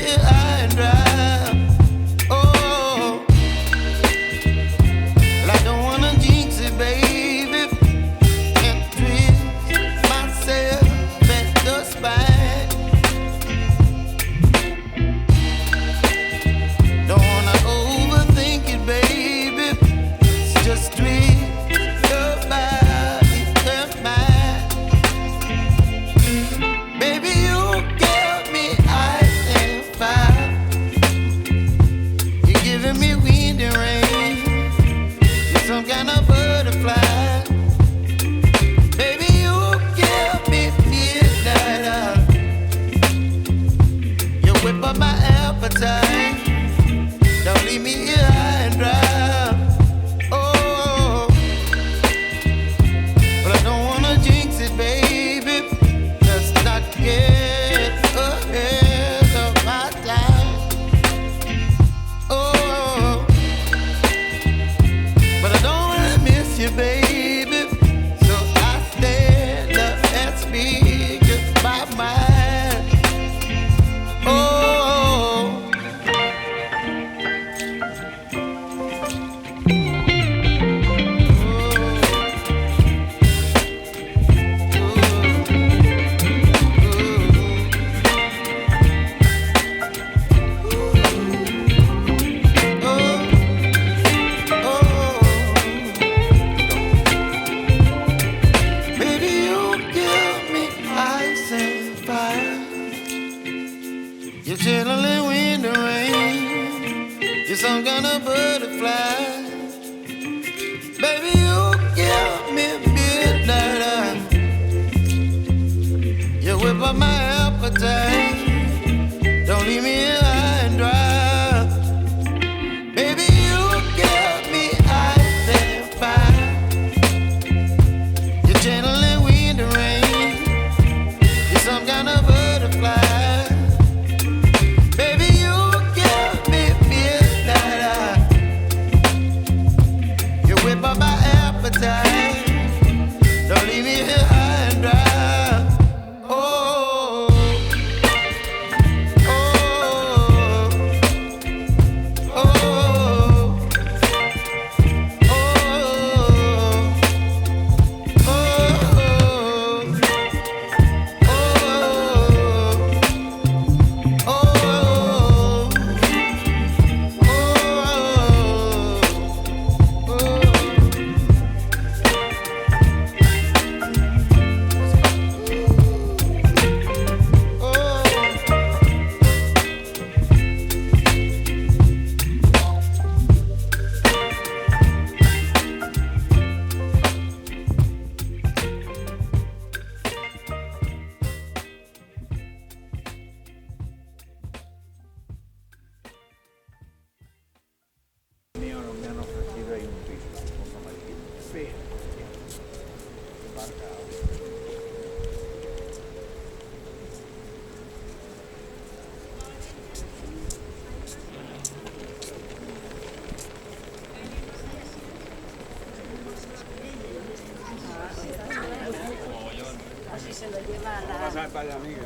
here high and dry. Oh, well, I don't wanna jinx it, baby, and twist myself at the spine. Don't wanna overthink it, baby. It's just twist your body and mine. Baby, you give me ice and fire. You're giving me wind and rain. You're some kind of butterfly. Baby, you give me midnight. You whip up my appetite. Don't leave me here high and dry. Oh, but I don't wanna jinx it, baby. Let's not get ahead of my time. Oh, but I don't wanna miss you, baby. So I stand up and speak just my mind. Oh. Baby, you give me ice and fire. You're channeling wind and rain. You're some kind of butterfly. Baby, you give me midnight. You whip up my appetite. Don't leave me here high and dry. Baby, you give me ice and fire. You're channeling wind and rain. You're some kind of butterfly. Baby, you give me midnight. You whip up my appetite. Don't leave me here high and dry. Oh, oh, oh, oh, Mi hanno ofrecido ahí un piso, cosa maldita. Sí. Embarcado. Así se lo lleva a la... Pasar para la amiga.